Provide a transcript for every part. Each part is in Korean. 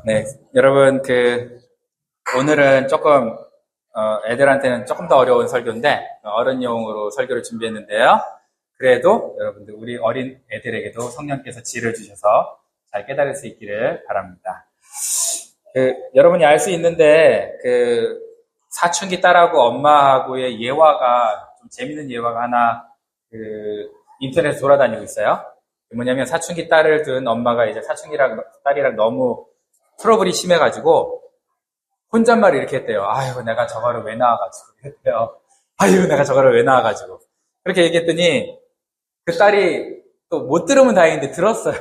네, 여러분, 오늘은 조금, 애들한테는 조금 더 어려운 설교인데, 어른용으로 설교를 준비했는데요. 그래도 여러분들, 우리 어린 애들에게도 성령께서 지혜를 주셔서 잘 깨달을 수 있기를 바랍니다. 여러분이 알 수 있는데, 사춘기 딸하고 엄마하고의 예화가, 좀 재밌는 예화가 하나, 인터넷에 돌아다니고 있어요. 뭐냐면, 사춘기 딸을 둔 엄마가 이제 딸이랑 너무 트러블이 심해가지고 혼잣말을 이렇게 했대요. 아유, 내가 저거를 왜 나와가지고 했대요. 아유, 내가 저거를 왜 나와가지고. 그렇게 얘기했더니 그 딸이 또 못 들으면 다행인데 들었어요.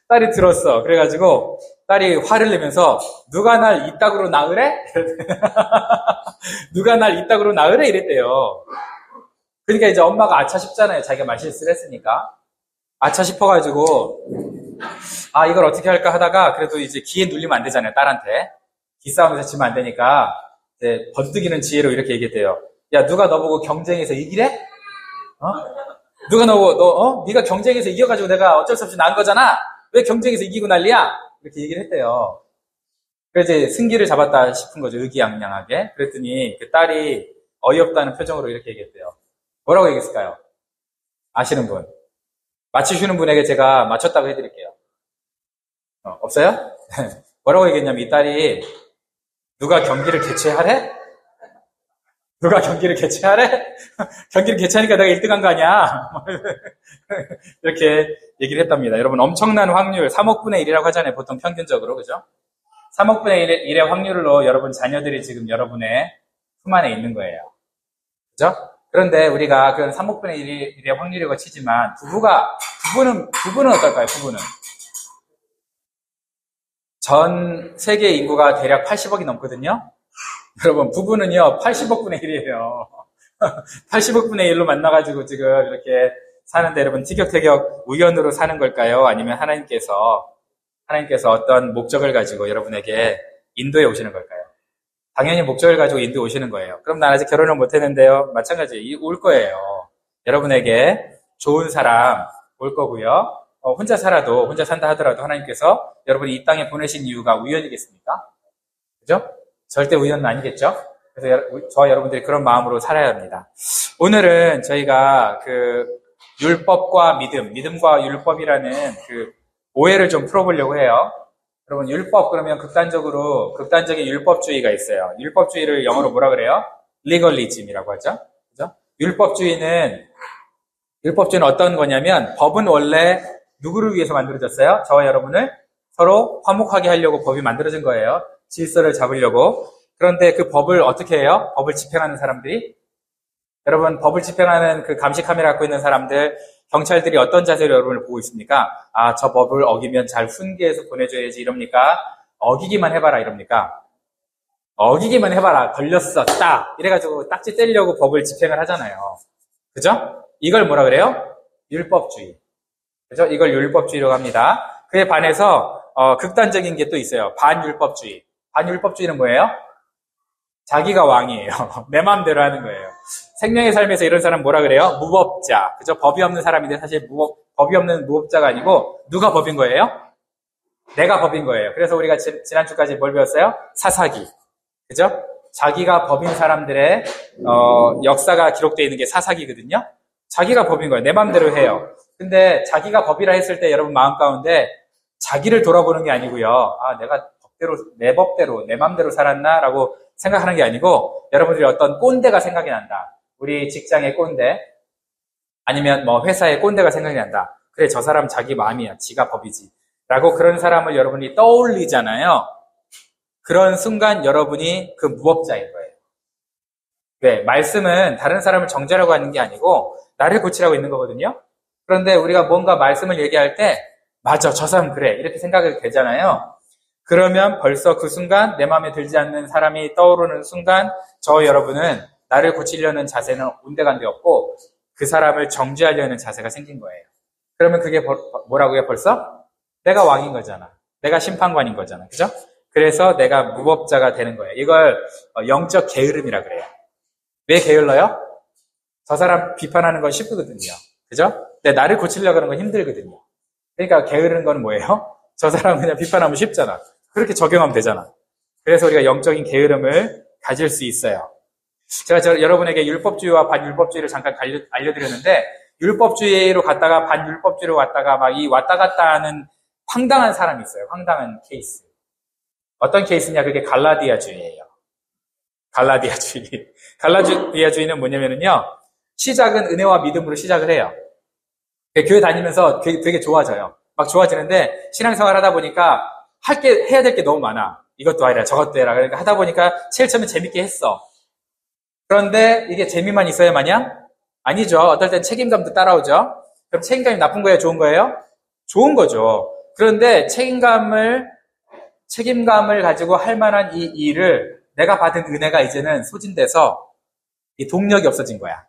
딸이 들었어. 그래가지고 딸이 화를 내면서 누가 날 이따구로 낳으래? 누가 날 이따구로 낳으래? 이랬대요. 그러니까 이제 엄마가 아차 싶잖아요. 자기가 말실수를 했으니까. 아차 싶어가지고 이걸 어떻게 할까 하다가 그래도 이제 기에 눌리면 안 되잖아요, 딸한테. 기싸움에서 지면 안 되니까 이제 번뜩이는 지혜로 이렇게 얘기했대요. 야, 누가 너보고 경쟁에서 이기래? 누가 네가 경쟁에서 이겨가지고 내가 어쩔 수 없이 난 거잖아? 왜 경쟁에서 이기고 난리야? 이렇게 얘기를 했대요. 그래서 이제 승기를 잡았다 싶은 거죠, 의기양양하게. 그랬더니 그 딸이 어이없다는 표정으로 이렇게 얘기했대요. 뭐라고 얘기했을까요? 아시는 분? 맞추시는 분에게 제가 맞췄다고 해드릴게요. 없어요? 뭐라고 얘기했냐면 이 딸이 누가 경기를 개최하래? 누가 경기를 개최하래? 경기를 개최하니까 내가 1등한 거 아니야? 이렇게 얘기를 했답니다. 여러분 엄청난 확률 3억 분의 1이라고 하잖아요. 보통 평균적으로. 그죠? 3억 분의 1의 확률로 여러분 자녀들이 지금 여러분의 품 안에 있는 거예요. 그죠? 그런데 우리가 그런 3억 분의 1의 확률이라고 치지만 부부는 어떨까요? 부부는 전 세계 인구가 대략 80억이 넘거든요. 여러분 부부는요 80억 분의 1이에요. 80억 분의 1로 만나가지고 지금 이렇게 사는데 여러분 티격태격 우연으로 사는 걸까요? 아니면 하나님께서 어떤 목적을 가지고 여러분에게 인도해 오시는 걸까요? 당연히 목적을 가지고 인도해 오시는 거예요. 그럼 난 아직 결혼을 못 했는데요. 마찬가지 올 거예요. 여러분에게 좋은 사람 올 거고요. 혼자 산다 하더라도 하나님께서 여러분이 이 땅에 보내신 이유가 우연이겠습니까? 그죠? 절대 우연은 아니겠죠? 그래서 저와 여러분들이 그런 마음으로 살아야 합니다. 오늘은 저희가 율법과 믿음과 율법이라는 오해를 좀 풀어보려고 해요. 여러분, 율법 그러면 극단적인 율법주의가 있어요. 율법주의를 영어로 뭐라 그래요? legalism이라고 하죠. 그죠? 율법주의는 어떤 거냐면 법은 원래 누구를 위해서 만들어졌어요? 저와 여러분을 서로 화목하게 하려고 법이 만들어진 거예요. 질서를 잡으려고. 그런데 그 법을 어떻게 해요? 법을 집행하는 사람들이? 여러분, 법을 집행하는 그 감시 카메라 갖고 있는 사람들, 경찰들이 어떤 자세로 여러분을 보고 있습니까? 저 법을 어기면 잘 훈계해서 보내줘야지 이럽니까? 어기기만 해봐라 이럽니까? 어기기만 해봐라. 걸렸어. 딱! 이래가지고 딱지 떼려고 법을 집행을 하잖아요. 그죠? 이걸 뭐라 그래요? 율법주의. 그죠? 이걸 율법주의라고 합니다. 그에 반해서 극단적인 게 또 있어요. 반율법주의. 반율법주의는 뭐예요? 자기가 왕이에요. 내 마음대로 하는 거예요. 생명의 삶에서 이런 사람 뭐라 그래요? 무법자. 그죠? 법이 없는 사람인데 사실 법이 없는 무법자가 아니고 누가 법인 거예요? 내가 법인 거예요. 그래서 우리가 지난주까지 뭘 배웠어요? 사사기. 그죠? 자기가 법인 사람들의 역사가 기록되어 있는 게 사사기거든요. 자기가 법인 거예요. 내 마음대로 해요. 근데 자기가 법이라 했을 때 여러분 마음 가운데 자기를 돌아보는 게 아니고요. 내가 내 법대로 내 마음대로 살았나? 라고 생각하는 게 아니고 여러분들이 어떤 꼰대가 생각이 난다. 우리 직장의 꼰대 아니면 회사의 꼰대가 생각이 난다. 그래, 저 사람 자기 마음이야. 지가 법이지. 라고 그런 사람을 여러분이 떠올리잖아요. 그런 순간 여러분이 그 무법자인 거예요. 네, 말씀은 다른 사람을 정죄하려고 하는 게 아니고 나를 고치라고 있는 거거든요. 그런데 우리가 뭔가 말씀을 얘기할 때 맞아, 저 사람 그래 이렇게 생각이 되잖아요. 그러면 벌써 그 순간 내 마음에 들지 않는 사람이 떠오르는 순간 저와 여러분은 나를 고치려는 자세는 온데간데 없고 그 사람을 정죄하려는 자세가 생긴 거예요. 그러면 그게 뭐라고요? 벌써? 내가 왕인 거잖아. 내가 심판관인 거잖아. 그죠? 그래서 내가 무법자가 되는 거예요. 이걸 영적 게으름이라 그래요. 왜 게을러요? 저 사람 비판하는 건 쉽거든요. 그죠? 근데 나를 고치려고 하는 건 힘들거든요. 그러니까 게으른 건 뭐예요? 저 사람 그냥 비판하면 쉽잖아. 그렇게 적용하면 되잖아. 그래서 우리가 영적인 게으름을 가질 수 있어요. 제가 여러분에게 율법주의와 반율법주의를 잠깐 알려드렸는데, 율법주의로 갔다가 반율법주의로 갔다가 막 이 왔다 갔다 하는 황당한 사람이 있어요. 황당한 케이스. 어떤 케이스냐? 그게 갈라디아주의예요. 갈라디아주의. 갈라디아주의는 뭐냐면요. 시작은 은혜와 믿음으로 시작을 해요. 교회 다니면서 되게 좋아져요. 막 좋아지는데 신앙생활 하다 보니까 해야 될 게 너무 많아. 이것도 아니라 저것도 해라. 그러니까 하다 보니까 제일 처음에 재밌게 했어. 그런데 이게 재미만 있어야 마냥? 아니죠. 어떨 땐 책임감도 따라오죠. 그럼 책임감이 나쁜 거예요? 좋은 거예요? 좋은 거죠. 그런데 책임감을 가지고 할 만한 이 일을 내가 받은 은혜가 이제는 소진돼서 이 동력이 없어진 거야.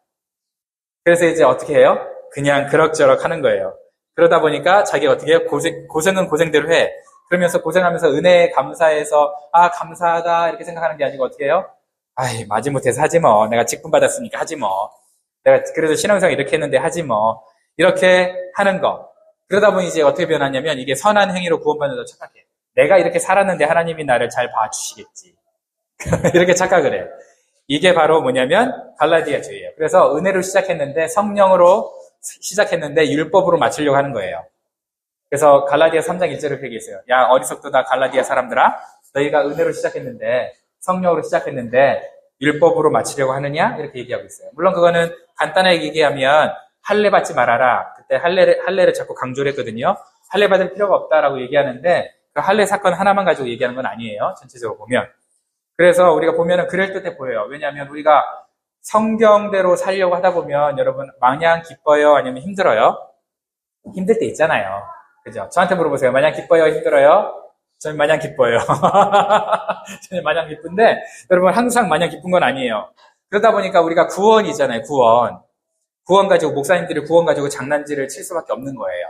그래서 이제 어떻게 해요? 그냥 그럭저럭 하는 거예요. 그러다 보니까 자기가 어떻게 해요? 고생은 고생대로 해. 그러면서 고생하면서 은혜에 감사해서 감사하다 이렇게 생각하는 게 아니고 어떻게 해요? 아이 마지못해서 하지 뭐. 내가 직분 받았으니까 하지 뭐. 내가 그래도 신앙생활 이렇게 했는데 하지 뭐. 이렇게 하는 거. 그러다 보니 이제 어떻게 변하냐면 이게 선한 행위로 구원받는 더 착각해. 내가 이렇게 살았는데 하나님이 나를 잘 봐주시겠지. 이렇게 착각을 해요. 이게 바로 뭐냐면 갈라디아주의예요. 그래서 은혜로 시작했는데 성령으로 시작했는데 율법으로 맞추려고 하는 거예요. 그래서 갈라디아 3장 1절을 그렇게 얘기했어요. 야 어리석도다 갈라디아 사람들아, 너희가 은혜로 시작했는데 성령으로 시작했는데 율법으로 맞추려고 하느냐? 이렇게 얘기하고 있어요. 물론 그거는 간단하게 얘기하면 할례 받지 말아라. 그때 할례를 자꾸 강조를 했거든요. 할례 받을 필요가 없다라고 얘기하는데 그 할례 사건 하나만 가지고 얘기하는 건 아니에요. 전체적으로 보면. 그래서 우리가 보면은 그럴듯해 보여요. 왜냐하면 우리가 성경대로 살려고 하다 보면 여러분 마냥 기뻐요? 아니면 힘들어요? 힘들 때 있잖아요. 그죠? 저한테 물어보세요. 마냥 기뻐요? 힘들어요? 저는 마냥 기뻐요. 저는 마냥 기쁜데 여러분 항상 마냥 기쁜 건 아니에요. 그러다 보니까 우리가 구원이잖아요. 구원 가지고 목사님들이 구원 가지고 장난질을 칠 수밖에 없는 거예요.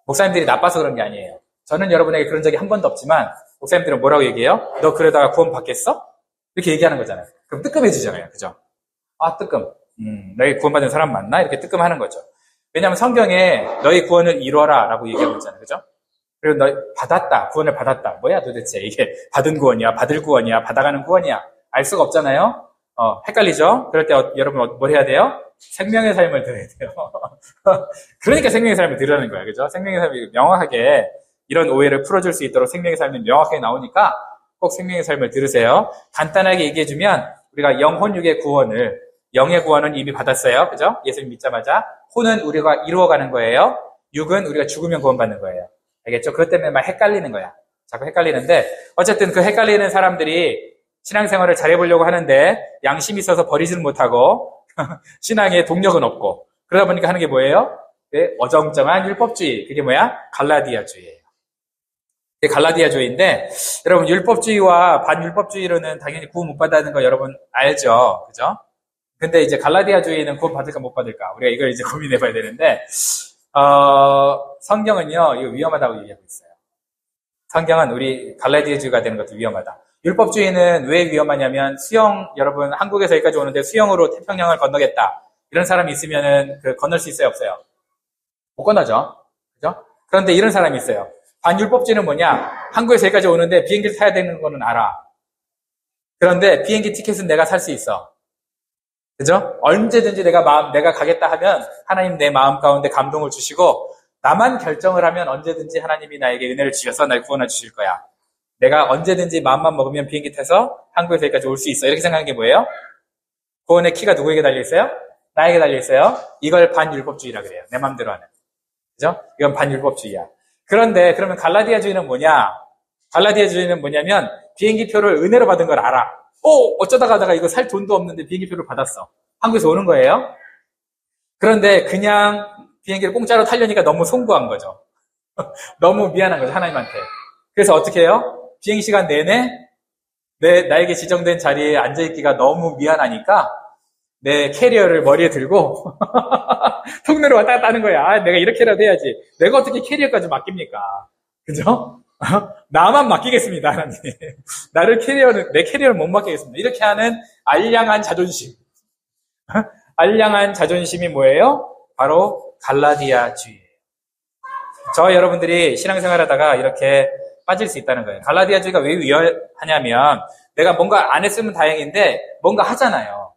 목사님들이 나빠서 그런 게 아니에요. 저는 여러분에게 그런 적이 한 번도 없지만 목사님들은 뭐라고 얘기해요? 너 그러다가 구원 받겠어? 이렇게 얘기하는 거잖아요. 그럼 뜨끔해지잖아요. 그죠? 뜨끔. 너희 구원받은 사람 맞나? 이렇게 뜨끔하는 거죠. 왜냐하면 성경에 너희 구원을 이뤄라 라고 얘기하고 있잖아요. 그죠? 그리고 너 받았다. 구원을 받았다. 뭐야 도대체 이게 받은 구원이야? 받을 구원이야? 받아가는 구원이야? 알 수가 없잖아요. 헷갈리죠? 그럴 때 여러분 뭘 해야 돼요? 생명의 삶을 들어야 돼요. 그러니까 생명의 삶을 들으라는 거예요. 그죠? 생명의 삶이 명확하게 이런 오해를 풀어줄 수 있도록 생명의 삶이 명확하게 나오니까 꼭 생명의 삶을 들으세요. 간단하게 얘기해주면 우리가 영혼육의 구원을, 영의 구원은 이미 받았어요. 그죠? 예수님 믿자마자. 혼은 우리가 이루어가는 거예요. 육은 우리가 죽으면 구원받는 거예요. 알겠죠? 그것 때문에 막 헷갈리는 거야. 자꾸 헷갈리는데 어쨌든 그 헷갈리는 사람들이 신앙생활을 잘해보려고 하는데 양심이 있어서 버리지는 못하고 신앙에 동력은 없고 그러다 보니까 하는 게 뭐예요? 네, 어정쩡한 율법주의. 그게 뭐야? 갈라디아주의예요. 그게 갈라디아주의인데 여러분 율법주의와 반율법주의로는 당연히 구원 못 받는 거 여러분 알죠? 그죠? 근데 이제 갈라디아주의는 구원 받을까 못 받을까? 우리가 이걸 이제 고민해봐야 되는데 성경은요 이거 위험하다고 얘기하고 있어요. 성경은 우리 갈라디아주의가 되는 것도 위험하다. 율법주의는 왜 위험하냐면 여러분 한국에서 여기까지 오는데 수영으로 태평양을 건너겠다. 이런 사람이 있으면은 건널 수 있어요, 없어요? 못 건너죠. 그죠? 그런데 이런 사람이 있어요. 반율법주의는 뭐냐? 한국에서 여기까지 오는데 비행기를 타야 되는 거는 알아. 그런데 비행기 티켓은 내가 살 수 있어. 그죠? 언제든지 내가 가겠다 하면 하나님 내 마음 가운데 감동을 주시고 나만 결정을 하면 언제든지 하나님이 나에게 은혜를 주셔서 날 구원해 주실 거야. 내가 언제든지 마음만 먹으면 비행기 타서 한국에서 여기까지 올 수 있어. 이렇게 생각하는 게 뭐예요? 구원의 키가 누구에게 달려있어요? 나에게 달려있어요. 이걸 반율법주의라 그래요. 내 마음대로 하는. 그죠? 이건 반율법주의야. 그런데 그러면 갈라디아주의는 뭐냐? 갈라디아주의는 뭐냐면 비행기표를 은혜로 받은 걸 알아. 어쩌다 가다가 이거 살 돈도 없는데 비행기표를 받았어. 한국에서 오는 거예요. 그런데 그냥 비행기를 공짜로 타려니까 너무 송구한 거죠. 너무 미안한 거죠. 하나님한테. 그래서 어떻게 해요? 비행시간 내내 나에게 지정된 자리에 앉아있기가 너무 미안하니까 내 캐리어를 머리에 들고 통로로 왔다 갔다 하는 거야. 내가 이렇게라도 해야지. 내가 어떻게 캐리어까지 맡깁니까? 그죠? 나만 맡기겠습니다, 하나님. 내 캐리어를 못 맡기겠습니다. 이렇게 하는 알량한 자존심. 알량한 자존심이 뭐예요? 바로 갈라디아주의예요. 저 여러분들이 신앙생활 하다가 이렇게 빠질 수 있다는 거예요. 갈라디아주의가 왜 위험하냐면 내가 뭔가 안 했으면 다행인데 뭔가 하잖아요.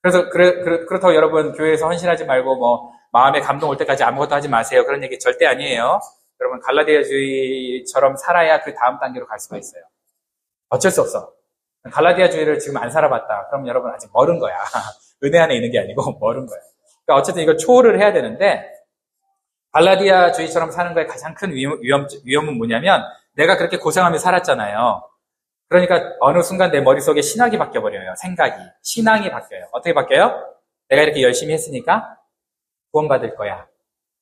그래서 그렇다고 여러분 교회에서 헌신하지 말고 뭐 마음에 감동 올 때까지 아무것도 하지 마세요. 그런 얘기 절대 아니에요. 여러분 갈라디아주의처럼 살아야 그 다음 단계로 갈 수가 있어요. 어쩔 수 없어. 갈라디아주의를 지금 안 살아봤다. 그럼 여러분 아직 멀은 거야. 은혜 안에 있는 게 아니고 멀은 거야. 그러니까 어쨌든 이걸 초월을 해야 되는데 갈라디아주의처럼 사는 거에 가장 큰 위험은 뭐냐면 내가 그렇게 고생하며 살았잖아요. 그러니까 어느 순간 내 머릿속에 신학이 바뀌어버려요. 생각이. 신앙이 바뀌어요. 어떻게 바뀌어요? 내가 이렇게 열심히 했으니까 구원받을 거야.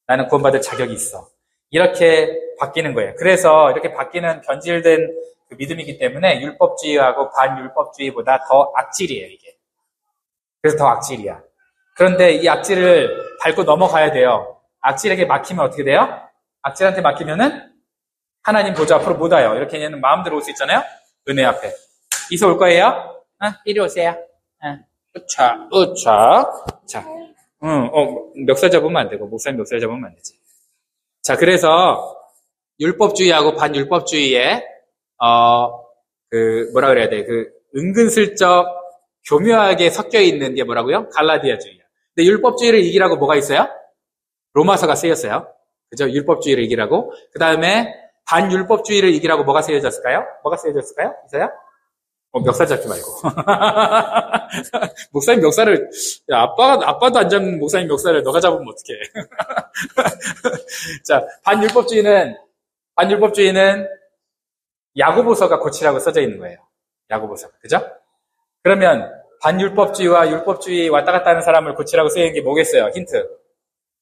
나는 구원받을 자격이 있어. 이렇게 바뀌는 거예요. 그래서 이렇게 바뀌는 변질된 그 믿음이기 때문에 율법주의하고 반율법주의보다 더 악질이에요, 이게. 그래서 더 악질이야. 그런데 이 악질을 밟고 넘어가야 돼요. 악질에게 막히면 어떻게 돼요? 악질한테 막히면은 하나님 보좌 앞으로 못 와요. 이렇게 얘는 마음대로 올 수 있잖아요? 은혜 앞에. 이서 올 거예요? 이리 오세요. 자. 멱살 잡으면 안 되고, 목사님 멱살 잡으면 안 되지. 자, 그래서, 율법주의하고 반율법주의에, 뭐라 그래야 돼. 은근슬쩍 교묘하게 섞여 있는 게 뭐라고요? 갈라디아주의야. 근데 율법주의를 이기라고 뭐가 있어요? 로마서가 쓰였어요. 그죠? 율법주의를 이기라고. 그 다음에, 반율법주의를 이기라고 뭐가 쓰여졌을까요? 있어요? 멱살 잡지 말고. 목사님 멱살을, 야, 아빠도 안 잡는 목사님 멱살을 너가 잡으면 어떡해. 자, 반율법주의는 야고보서가 고치라고 써져 있는 거예요. 야고보서가. 그죠? 그러면 반율법주의와 율법주의 왔다 갔다 하는 사람을 고치라고 쓰여 있는 게 뭐겠어요? 힌트.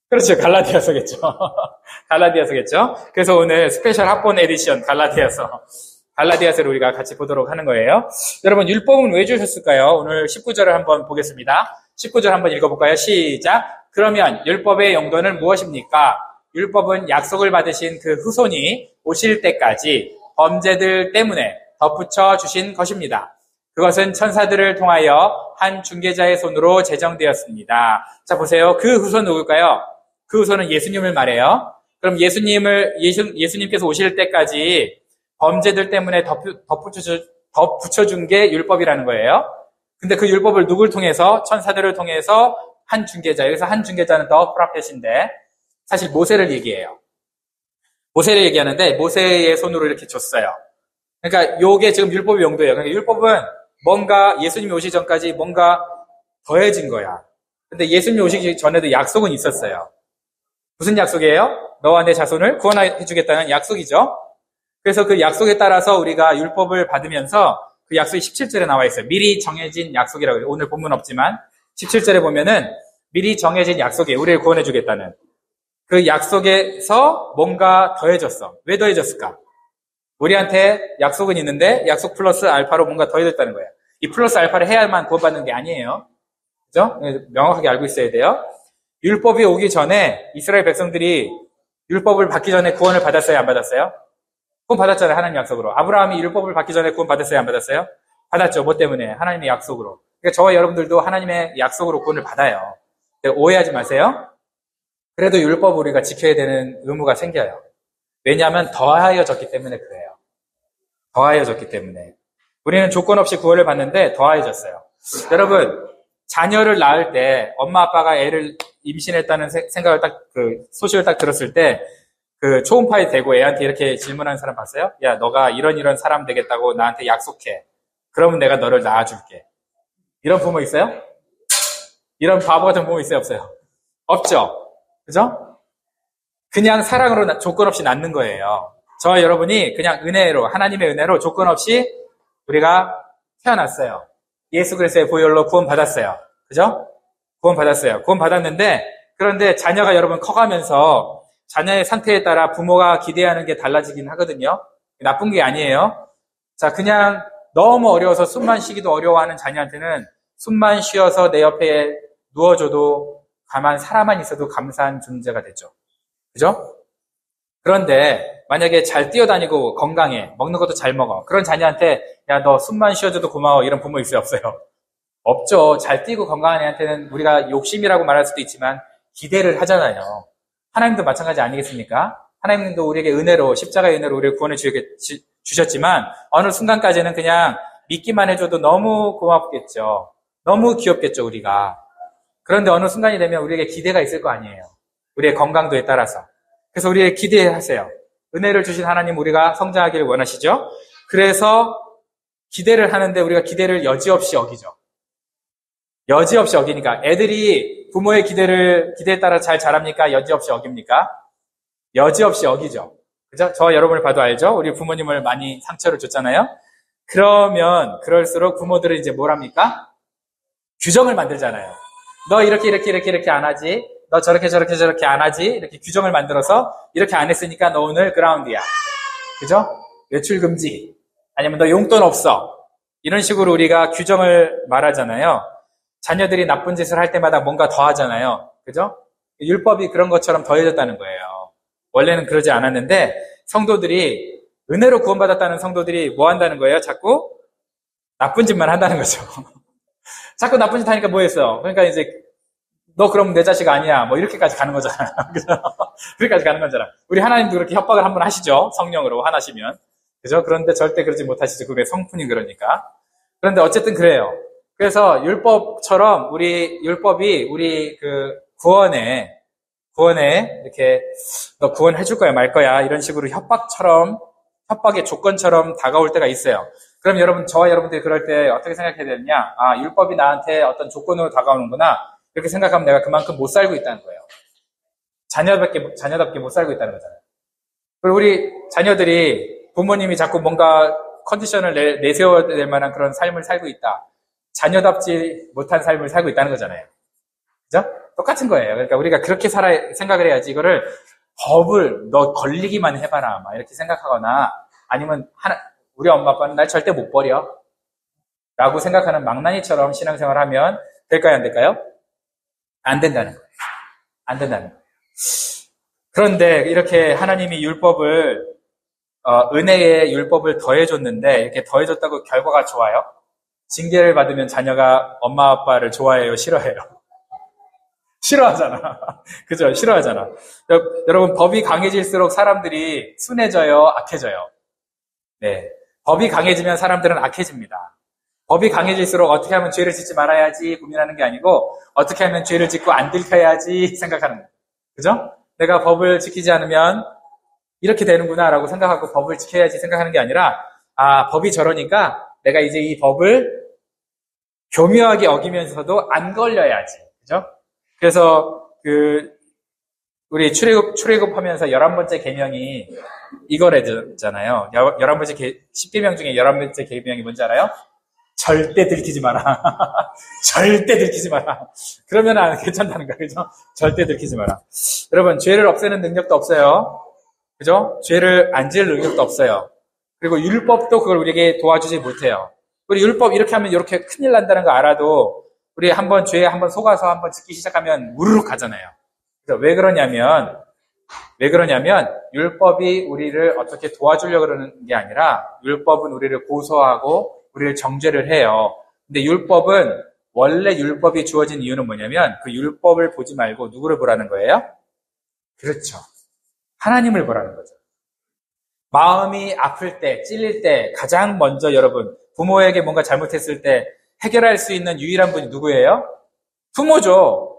그렇죠. 갈라디아서겠죠. 갈라디아서겠죠. 그래서 오늘 스페셜 학본 에디션 갈라디아서를 우리가 같이 보도록 하는 거예요. 여러분, 율법은 왜 주셨을까요? 오늘 19절을 한번 보겠습니다. 19절 한번 읽어볼까요? 시작. 그러면 율법의 용도는 무엇입니까? 율법은 약속을 받으신 그 후손이 오실 때까지 범죄들 때문에 덧붙여 주신 것입니다. 그것은 천사들을 통하여 한 중개자의 손으로 제정되었습니다. 자, 보세요. 그 후손 누굴까요? 그 후손은 예수님을 말해요. 그럼 예수님께서 오실 때까지 범죄들 때문에 덧붙여준 게 율법이라는 거예요. 근데 그 율법을 누굴 통해서? 천사들을 통해서 한 중개자. 여기서 한 중개자는 더 프라펫인데 사실 모세를 얘기해요. 모세를 얘기하는데 모세의 손으로 이렇게 줬어요. 그러니까 요게 지금 율법의 용도예요. 그러니까 율법은 뭔가 예수님이 오시기 전까지 뭔가 더해진 거야. 근데 예수님이 오시기 전에도 약속은 있었어요. 무슨 약속이에요? 너와 내 자손을 구원해 주겠다는 약속이죠. 그래서 그 약속에 따라서 우리가 율법을 받으면서 그 약속이 17절에 나와 있어요. 미리 정해진 약속이라고 해요. 오늘 본문 없지만 17절에 보면은 미리 정해진 약속이에요. 우리를 구원해 주겠다는. 그 약속에서 뭔가 더해졌어. 왜 더해졌을까? 우리한테 약속은 있는데 약속 플러스 알파로 뭔가 더해졌다는 거예요. 이 플러스 알파를 해야만 구원받는 게 아니에요. 그죠? 명확하게 알고 있어야 돼요. 율법이 오기 전에 이스라엘 백성들이 율법을 받기 전에 구원을 받았어요? 안 받았어요? 구원 받았잖아요. 하나님 약속으로. 아브라함이 율법을 받기 전에 구원 받았어요? 안 받았어요? 받았죠. 뭐 때문에? 하나님의 약속으로. 그러니까 저와 여러분들도 하나님의 약속으로 구원을 받아요. 오해하지 마세요. 그래도 율법 우리가 지켜야 되는 의무가 생겨요. 왜냐하면 더하여졌기 때문에 그래요. 더하여졌기 때문에. 우리는 조건 없이 구원을 받는데 더하여졌어요. 여러분, 자녀를 낳을 때 엄마 아빠가 애를 임신했다는 생각을 소식을 딱 들었을 때 초음파에 대고 애한테 이렇게 질문하는 사람 봤어요? 야, 너가 이런 사람 되겠다고 나한테 약속해. 그러면 내가 너를 낳아줄게. 이런 부모 있어요? 이런 바보 같은 부모 있어요? 없어요? 없죠? 그죠? 그냥 사랑으로 조건 없이 낳는 거예요. 저와 여러분이 그냥 은혜로, 하나님의 은혜로 조건 없이 우리가 태어났어요. 예수 그리스도의 보혈로 구원받았어요. 그죠? 구원받았어요. 구원받았는데, 그런데 자녀가 여러분 커가면서 자녀의 상태에 따라 부모가 기대하는 게 달라지긴 하거든요. 나쁜 게 아니에요. 자, 그냥 너무 어려워서 숨만 쉬기도 어려워하는 자녀한테는 숨만 쉬어서 내 옆에 누워줘도 가만 사람만 있어도 감사한 존재가 되죠. 그죠? 그런데 만약에 잘 뛰어다니고 건강해, 먹는 것도 잘 먹어. 그런 자녀한테 야, 너 숨만 쉬어줘도 고마워. 이런 부모 있어요? 없어요? 없죠. 잘 뛰고 건강한 애한테는 우리가 욕심이라고 말할 수도 있지만 기대를 하잖아요. 하나님도 마찬가지 아니겠습니까? 하나님도 우리에게 은혜로, 십자가의 은혜로 우리를 구원해 주셨지만, 어느 순간까지는 그냥 믿기만 해줘도 너무 고맙겠죠. 너무 귀엽겠죠, 우리가. 그런데 어느 순간이 되면 우리에게 기대가 있을 거 아니에요. 우리의 건강도에 따라서. 그래서 우리의 기대하세요. 은혜를 주신 하나님 우리가 성장하기를 원하시죠? 그래서 기대를 하는데 우리가 기대를 여지없이 어기죠. 여지없이 어기니까 애들이 부모의 기대에 따라 잘 자랍니까? 여지없이 어깁니까? 여지없이 어기죠. 그죠? 저 여러분을 봐도 알죠? 우리 부모님을 많이 상처를 줬잖아요? 그럴수록 부모들은 이제 뭘 합니까? 규정을 만들잖아요. 너 이렇게 안 하지? 너 저렇게 안 하지? 이렇게 규정을 만들어서 이렇게 안 했으니까 너 오늘 그라운드야. 그죠? 외출 금지. 아니면 너 용돈 없어. 이런 식으로 우리가 규정을 말하잖아요. 자녀들이 나쁜 짓을 할 때마다 뭔가 더 하잖아요. 그죠? 율법이 그런 것처럼 더해졌다는 거예요. 원래는 그러지 않았는데 성도들이 은혜로 구원받았다는 성도들이 뭐 한다는 거예요? 자꾸 나쁜 짓만 한다는 거죠. 자꾸 나쁜 짓 하니까 뭐 했어? 그러니까 이제 너 그럼 내 자식 아니야. 뭐 이렇게까지 가는 거잖아. 그죠? 그렇게까지 가는 거잖아. 우리 하나님도 그렇게 협박을 한번 하시죠. 성령으로 화나시면. 그죠? 그런데 절대 그러지 못하시죠. 그게 성품이 그러니까. 그런데 어쨌든 그래요. 그래서 율법처럼 율법이 우리 그 구원에 이렇게 너 구원해 줄 거야 말 거야 이런 식으로 협박의 조건처럼 다가올 때가 있어요. 그럼 저와 여러분들이 그럴 때 어떻게 생각해야 되느냐? 아, 율법이 나한테 어떤 조건으로 다가오는구나. 이렇게 생각하면 내가 그만큼 못 살고 있다는 거예요. 자녀답게 못 살고 있다는 거잖아요. 그리고 우리 자녀들이 부모님이 자꾸 뭔가 컨디션을 내세워야 될 만한 그런 삶을 살고 있다. 자녀답지 못한 삶을 살고 있다는 거잖아요. 그죠? 똑같은 거예요. 그러니까 우리가 그렇게 생각을 해야지 이거를 법을 너 걸리기만 해봐라. 막 이렇게 생각하거나 아니면 우리 엄마 아빠는 날 절대 못 버려. 라고 생각하는 망나니처럼 신앙생활 하면 될까요? 안 될까요? 안 된다는 거예요. 안 된다는 거예요. 그런데 이렇게 하나님이 은혜의 율법을 더해줬는데 이렇게 더해줬다고 결과가 좋아요? 징계를 받으면 자녀가 엄마 아빠를 좋아해요? 싫어해요? 싫어하잖아. 그죠? 싫어하잖아. 여러분, 법이 강해질수록 사람들이 순해져요? 악해져요? 네. 법이 강해지면 사람들은 악해집니다. 법이 강해질수록 어떻게 하면 죄를 짓지 말아야지 고민하는 게 아니고 어떻게 하면 죄를 짓고 안 들켜야지 생각하는 거예요. 그죠? 내가 법을 지키지 않으면 이렇게 되는구나 라고 생각하고 법을 지켜야지 생각하는 게 아니라 아, 법이 저러니까 내가 이제 이 법을 교묘하게 어기면서도 안 걸려야지. 그죠? 그래서 우리 출애굽하면서 11번째 계명이 이거래잖아요. 10계명 중에 11번째 계명이 뭔지 알아요? 절대 들키지 마라. 절대 들키지 마라. 그러면 괜찮다는 거예요. 그죠? 절대 들키지 마라. 여러분, 죄를 없애는 능력도 없어요. 그죠? 죄를 안 지을 능력도 없어요. 그리고 율법도 그걸 우리에게 도와주지 못해요. 우리 율법 이렇게 하면 이렇게 큰일 난다는 거 알아도 우리 죄에 한번 속아서 한번 짓기 시작하면 우르륵 가잖아요. 그래서 왜 그러냐면 율법이 우리를 어떻게 도와주려고 그러는 게 아니라 율법은 우리를 고소하고 우리를 정죄를 해요. 근데 원래 율법이 주어진 이유는 뭐냐면 그 율법을 보지 말고 누구를 보라는 거예요? 그렇죠. 하나님을 보라는 거죠. 마음이 아플 때, 찔릴 때 가장 먼저 여러분 부모에게 뭔가 잘못했을 때 해결할 수 있는 유일한 분이 누구예요? 부모죠.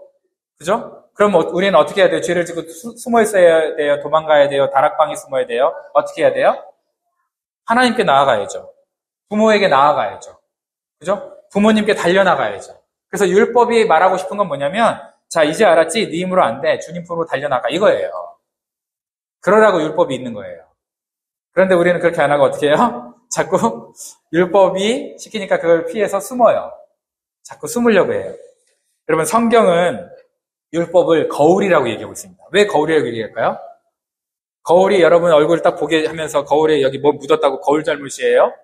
그죠? 그럼 우리는 어떻게 해야 돼요? 죄를 짓고 숨어 있어야 돼요? 도망가야 돼요? 다락방에 숨어야 돼요? 어떻게 해야 돼요? 하나님께 나아가야죠. 부모에게 나아가야죠. 그죠? 부모님께 달려나가야죠. 그래서 율법이 말하고 싶은 건 뭐냐면 자, 이제 알았지? 네 힘으로 안 돼. 주님 품으로 달려나가. 이거예요. 그러라고 율법이 있는 거예요. 그런데 우리는 그렇게 안 하고 어떻게 해요? 자꾸 율법이 시키니까 그걸 피해서 숨어요. 자꾸 숨으려고 해요. 여러분, 성경은 율법을 거울이라고 얘기하고 있습니다. 왜 거울이라고 얘기할까요? 거울이 여러분 얼굴을 딱 보게 하면서 거울에 여기 뭐 묻었다고 거울 잘못이에요?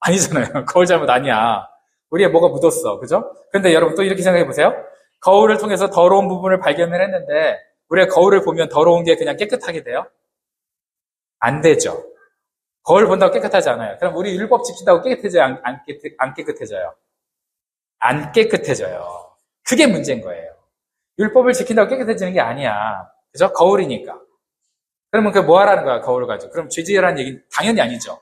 아니잖아요. 거울 잘못 아니야. 우리에 뭐가 묻었어. 그죠? 근데 여러분 또 이렇게 생각해 보세요. 거울을 통해서 더러운 부분을 발견을 했는데 우리가 거울을 보면 더러운 게 그냥 깨끗하게 돼요? 안 되죠. 거울 본다고 깨끗하지 않아요. 그럼 우리 율법 지킨다고 깨끗해져요? 안 깨끗해져요? 안 깨끗해져요. 그게 문제인 거예요. 율법을 지킨다고 깨끗해지는 게 아니야. 그죠? 거울이니까. 그러면 그 뭐 하라는 거야, 거울을 가지고. 그럼 죄지으라는 얘기는 당연히 아니죠.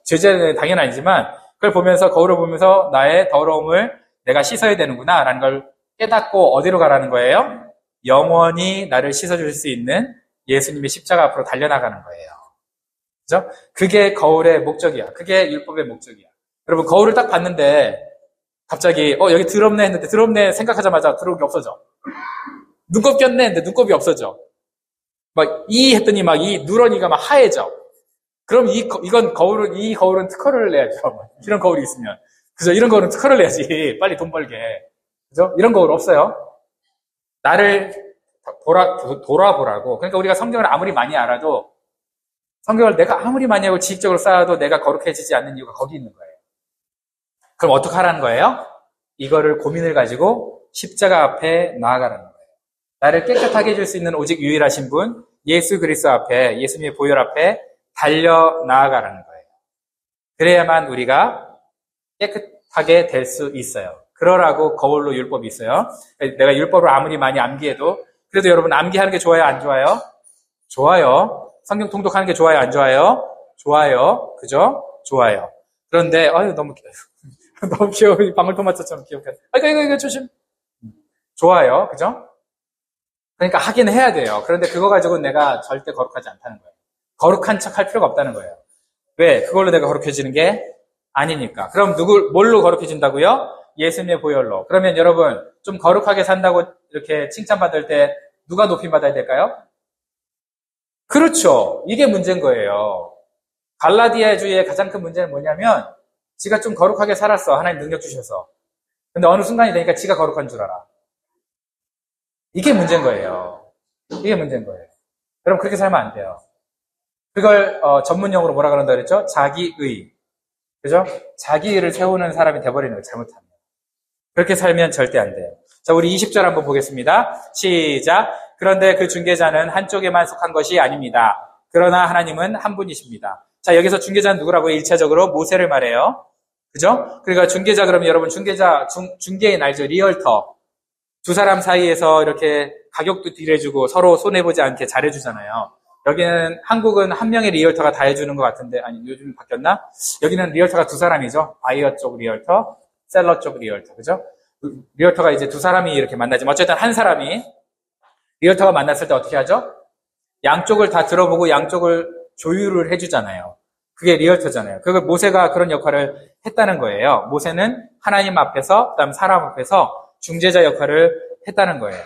죄지는 당연히 아니지만, 그걸 보면서, 거울을 보면서 나의 더러움을 내가 씻어야 되는구나, 라는 걸 깨닫고 어디로 가라는 거예요? 영원히 나를 씻어줄 수 있는 예수님의 십자가 앞으로 달려나가는 거예요. 그죠? 그게 거울의 목적이야. 그게 율법의 목적이야. 여러분, 거울을 딱 봤는데, 갑자기, 여기 더럽네 했는데, 더럽네 생각하자마자 더러운 게 없어져. 눈곱 꼈네 했는데, 눈곱이 없어져. 했더니 이 누런이가 막 하얘져. 그럼 이 거울은 특허를 내야죠. 이런 거울이 있으면. 그죠? 이런 거울은 특허를 내야지. 빨리 돈 벌게. 그죠? 이런 거울 없어요. 나를 돌아보라고. 그러니까 우리가 성경을 아무리 많이 알아도, 성경을 내가 아무리 많이 하고 지식적으로 쌓아도 내가 거룩해지지 않는 이유가 거기 있는 거예요. 그럼 어떻게 하라는 거예요? 이거를 고민을 가지고 십자가 앞에 나아가라는 거예요. 나를 깨끗하게 해줄 수 있는 오직 유일하신 분, 예수 그리스도 앞에, 예수님의 보혈 앞에 달려 나아가라는 거예요. 그래야만 우리가 깨끗하게 될 수 있어요. 그러라고 거울로 율법이 있어요. 내가 율법을 아무리 많이 암기해도, 그래도 여러분 암기하는 게 좋아요, 안 좋아요? 좋아요. 성경 통독하는 게 좋아요, 안 좋아요? 좋아요. 그죠? 좋아요. 그런데, 너무 귀여워. 방울토마토처럼 귀엽게. 이거 조심. 좋아요. 그죠? 그러니까 하긴 해야 돼요. 그런데 그거 가지고 내가 절대 거룩하지 않다는 거예요. 거룩한 척 할 필요가 없다는 거예요. 왜? 그걸로 내가 거룩해지는 게 아니니까. 그럼 뭘로 거룩해진다고요? 예수님의 보혈로. 그러면 여러분, 좀 거룩하게 산다고 이렇게 칭찬받을 때 누가 높임받아야 될까요? 그렇죠. 이게 문제인 거예요. 갈라디아주의의 가장 큰 문제는 뭐냐면, 지가 좀 거룩하게 살았어. 하나님 능력 주셔서. 근데 어느 순간이 되니까 지가 거룩한 줄 알아. 이게 문제인 거예요. 이게 문제인 거예요. 여러분, 그렇게 살면 안 돼요. 그걸 전문용어로 뭐라 그런다 그랬죠? 자기의. 그죠? 자기의를 세우는 사람이 돼버리는 거예요. 잘못하면. 그렇게 살면 절대 안 돼요. 자, 우리 20절 한번 보겠습니다. 시작. 그런데 그 중개자는 한쪽에만 속한 것이 아닙니다. 그러나 하나님은 한 분이십니다. 자, 여기서 중개자는 누구라고요? 1차적으로 모세를 말해요. 그죠? 그러니까 중개자, 그러면 여러분 중개자, 중개인 알죠? 리얼터. 두 사람 사이에서 이렇게 가격도 딜해주고 서로 손해보지 않게 잘해주잖아요. 여기는, 한국은 한 명의 리얼터가 다 해주는 것 같은데, 아니, 요즘 바뀌었나? 여기는 리얼터가 두 사람이죠. 바이어 쪽 리얼터, 셀러 쪽 리얼터. 그죠? 리얼터가 이제 두 사람이 이렇게 만나지만, 어쨌든 한 사람이 리얼터가 만났을 때 어떻게 하죠? 양쪽을 다 들어보고 양쪽을 조율을 해주잖아요. 그게 리얼터잖아요. 그걸 모세가 그런 역할을 했다는 거예요. 모세는 하나님 앞에서, 그다음 사람 앞에서 중재자 역할을 했다는 거예요.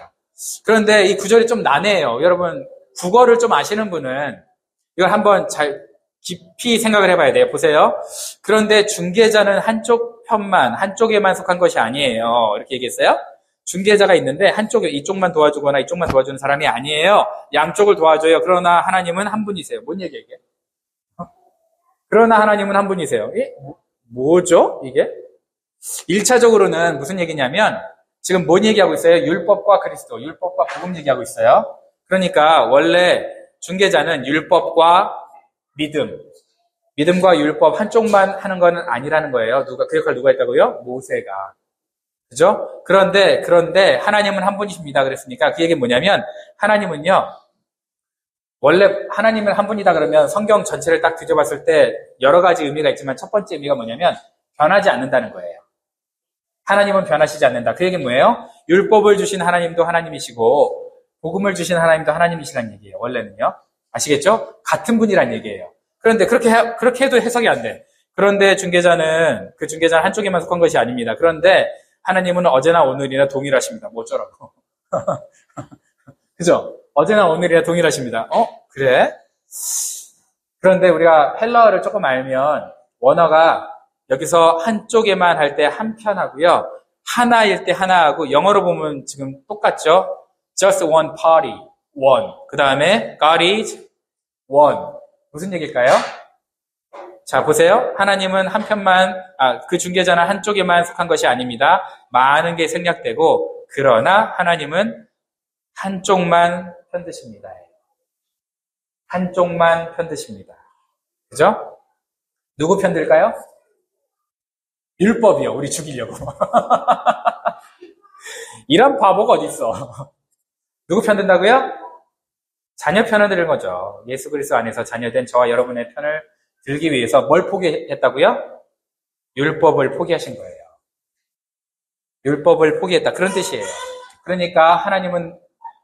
그런데 이 구절이 좀 난해해요. 여러분, 국어를 좀 아시는 분은 이걸 한번 잘 깊이 생각을 해봐야 돼요. 보세요. 그런데 중개자는 한쪽에만 속한 것이 아니에요. 이렇게 얘기했어요. 중개자가 있는데 이쪽만 도와주거나 이쪽만 도와주는 사람이 아니에요. 양쪽을 도와줘요. 그러나 하나님은 한 분이세요. 뭔 얘기예요, 이게? 그러나 하나님은 한 분이세요. 뭐죠, 이게? 1차적으로는 무슨 얘기냐면, 지금 뭔 얘기하고 있어요? 율법과 그리스도, 율법과 복음 얘기하고 있어요. 그러니까 원래 중개자는 율법과 믿음과 율법 한쪽만 하는 건 아니라는 거예요. 그 역할 누가 했다고요? 모세가. 그죠? 그런데 하나님은 한 분이십니다. 그랬으니까 그 얘기는 뭐냐면, 하나님은요, 원래 하나님은 한 분이다 그러면 성경 전체를 딱 뒤져봤을 때 여러 가지 의미가 있지만 첫 번째 의미가 뭐냐면 변하지 않는다는 거예요. 하나님은 변하시지 않는다. 그 얘기는 뭐예요? 율법을 주신 하나님도 하나님이시고 복음을 주신 하나님도 하나님이시라는 얘기예요. 원래는요. 아시겠죠? 같은 분이란 얘기예요. 그런데 그렇게 해도 해석이 안 돼. 그런데 중개자는 한쪽에만 속한 것이 아닙니다. 그런데 하나님은 어제나 오늘이나 동일하십니다. 뭐 어쩌라고. 그죠? 어제나 오늘이나 동일하십니다. 그래? 그런데 우리가 헬라어를 조금 알면 원어가 여기서 한쪽에만 할 때 한편하고요. 하나일 때 하나하고 영어로 보면 지금 똑같죠? Just one party, one. 그 다음에 God is one. 무슨 얘기일까요? 자, 보세요. 하나님은 그 중개자는 한쪽에만 속한 것이 아닙니다. 많은 게 생략되고, 그러나 하나님은 한쪽만 편드십니다. 한쪽만 편드십니다. 그죠? 누구 편들까요? 율법이요. 우리 죽이려고. 이런 바보가 어딨어. 누구 편든다고요? 자녀 편을 드는 거죠. 예수 그리스도 안에서 자녀된 저와 여러분의 편을 들기 위해서 뭘 포기했다고요? 율법을 포기하신 거예요. 율법을 포기했다. 그런 뜻이에요. 그러니까 하나님은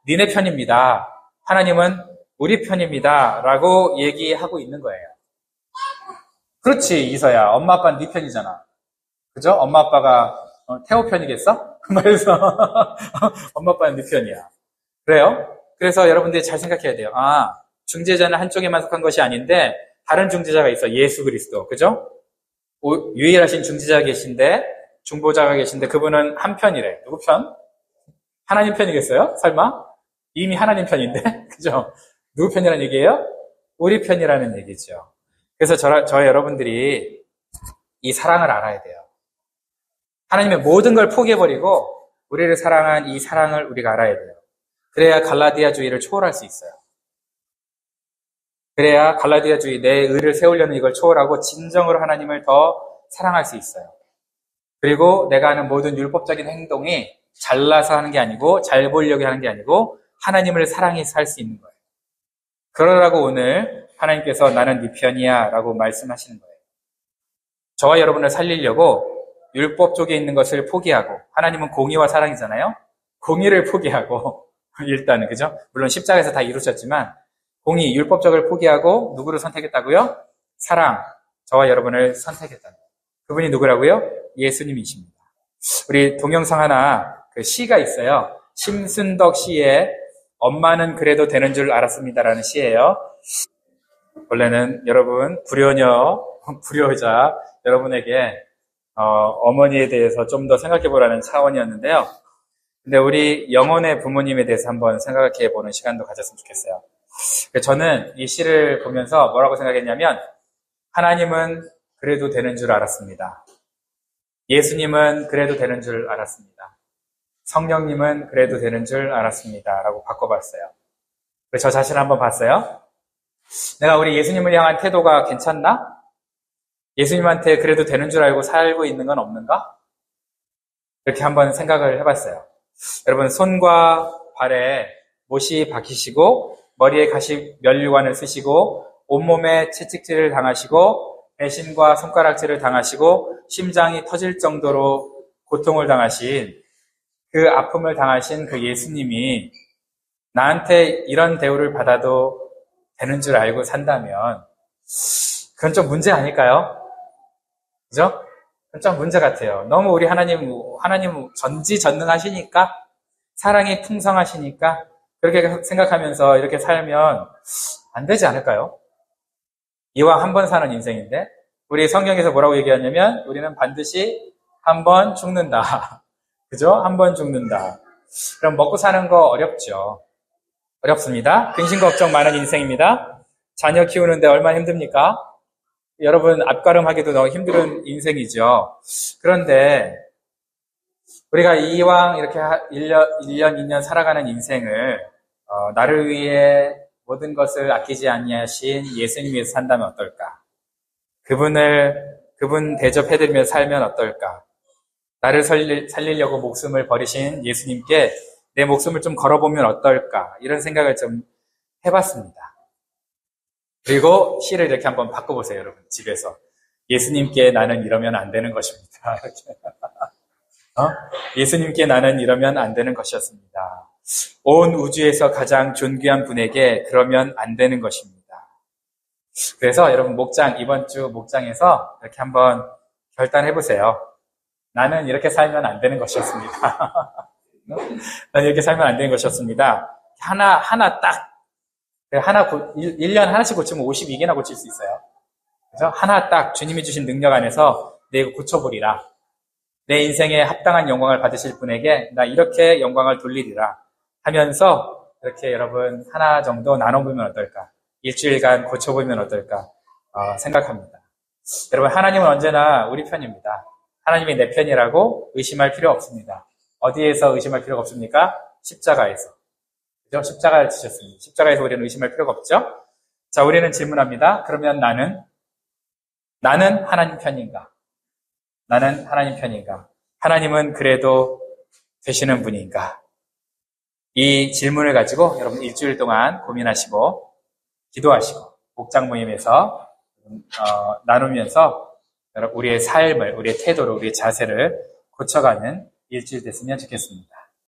니네 편입니다. 하나님은 우리 편입니다. 라고 얘기하고 있는 거예요. 그렇지, 이서야. 엄마 아빠는 네 편이잖아. 그죠? 엄마 아빠가 태호 편이겠어? 그래서 엄마 아빠는 네 편이야. 그래요? 그래서 여러분들이 잘 생각해야 돼요. 중재자는 한쪽에만 속한 것이 아닌데 다른 중재자가 있어. 예수 그리스도. 그죠? 유일하신 중재자가 계신데 중보자가 계신데 그분은 한 편이래. 누구 편? 하나님 편이겠어요? 설마? 이미 하나님 편인데? 그죠? 누구 편이라는 얘기예요? 우리 편이라는 얘기죠. 그래서 저 여러분들이 이 사랑을 알아야 돼요. 하나님의 모든 걸 포기해버리고 우리를 사랑한 이 사랑을 우리가 알아야 돼요. 그래야 갈라디아주의를 초월할 수 있어요. 그래야 갈라디아주의, 내 의를 세우려는 이걸 초월하고 진정으로 하나님을 더 사랑할 수 있어요. 그리고 내가 하는 모든 율법적인 행동이 잘나서 하는 게 아니고 잘 보이려고 하는 게 아니고 하나님을 사랑해서 할 수 있는 거예요. 그러라고 오늘 하나님께서 나는 네 편이야 라고 말씀하시는 거예요. 저와 여러분을 살리려고 율법 쪽에 있는 것을 포기하고, 하나님은 공의와 사랑이잖아요. 공의를 포기하고 일단은, 그죠? 물론 십자가에서 다 이루셨지만 공의, 율법적을 포기하고 누구를 선택했다고요? 사랑, 저와 여러분을 선택했다는 거예요. 그분이 누구라고요? 예수님이십니다. 우리 동영상 하나 그 시가 있어요. 심순덕 시의 엄마는 그래도 되는 줄 알았습니다라는 시예요. 원래는 여러분 불효자 여러분에게 어머니에 대해서 좀 더 생각해 보라는 차원이었는데요. 근데 우리 영혼의 부모님에 대해서 한번 생각해 보는 시간도 가졌으면 좋겠어요. 저는 이 시를 보면서 뭐라고 생각했냐면, 하나님은 그래도 되는 줄 알았습니다. 예수님은 그래도 되는 줄 알았습니다. 성령님은 그래도 되는 줄 알았습니다. 라고 바꿔봤어요. 그래서 저 자신을 한번 봤어요. 내가 우리 예수님을 향한 태도가 괜찮나? 예수님한테 그래도 되는 줄 알고 살고 있는 건 없는가? 이렇게 한번 생각을 해봤어요. 여러분, 손과 발에 못이 박히시고 머리에 가시 면류관을 쓰시고 온몸에 채찍질을 당하시고 배신과 손가락질을 당하시고 심장이 터질 정도로 고통을 당하신 그 아픔을 당하신 그 예수님이 나한테 이런 대우를 받아도 되는 줄 알고 산다면 그건 좀 문제 아닐까요? 그죠? 그건 좀 문제 같아요. 너무 우리 하나님 전지전능하시니까, 사랑이 풍성하시니까 그렇게 생각하면서 이렇게 살면 안 되지 않을까요? 이왕 한 번 사는 인생인데, 우리 성경에서 뭐라고 얘기하냐면 우리는 반드시 한 번 죽는다. 그죠? 한 번 죽는다. 그럼 먹고 사는 거 어렵죠? 어렵습니다. 근심 걱정 많은 인생입니다. 자녀 키우는데 얼마나 힘듭니까? 여러분, 앞가름하기도 너무 힘든 인생이죠. 그런데 우리가 이왕 이렇게 1년, 2년 살아가는 인생을 나를 위해 모든 것을 아끼지 아니하신 예수님 위해서 산다면 어떨까? 그분 대접해드리며 살면 어떨까? 나를 살리려고 목숨을 버리신 예수님께 내 목숨을 좀 걸어보면 어떨까? 이런 생각을 좀 해봤습니다. 그리고 시를 이렇게 한번 바꿔보세요, 여러분. 집에서. 예수님께 나는 이러면 안 되는 것입니다. 이렇게. 예수님께 나는 이러면 안 되는 것이었습니다. 온 우주에서 가장 존귀한 분에게 그러면 안 되는 것입니다. 그래서 여러분, 이번 주 목장에서 이렇게 한번 결단해보세요. 나는 이렇게 살면 안 되는 것이었습니다. 나는 이렇게 살면 안 되는 것이었습니다. 하나 딱, 1년 하나씩 고치면 52개나 고칠 수 있어요. 그래서 하나 딱 주님이 주신 능력 안에서 내가 고쳐보리라. 내 인생에 합당한 영광을 받으실 분에게 나 이렇게 영광을 돌리리라 하면서 이렇게 여러분 하나 정도 나눠보면 어떨까? 일주일간 고쳐보면 어떨까? 생각합니다. 여러분, 하나님은 언제나 우리 편입니다. 하나님이 내 편이라고 의심할 필요 없습니다. 어디에서 의심할 필요가 없습니까? 십자가에서. 그죠? 십자가를 지셨습니다. 십자가에서 우리는 의심할 필요가 없죠? 자, 우리는 질문합니다. 그러면 나는 하나님 편인가? 나는 하나님 편인가? 하나님은 그래도 되시는 분인가? 이 질문을 가지고 여러분 일주일 동안 고민하시고 기도하시고 목장 모임에서 나누면서 우리의 삶을, 우리의 태도를, 우리의 자세를 고쳐가는 일주일 됐으면 좋겠습니다.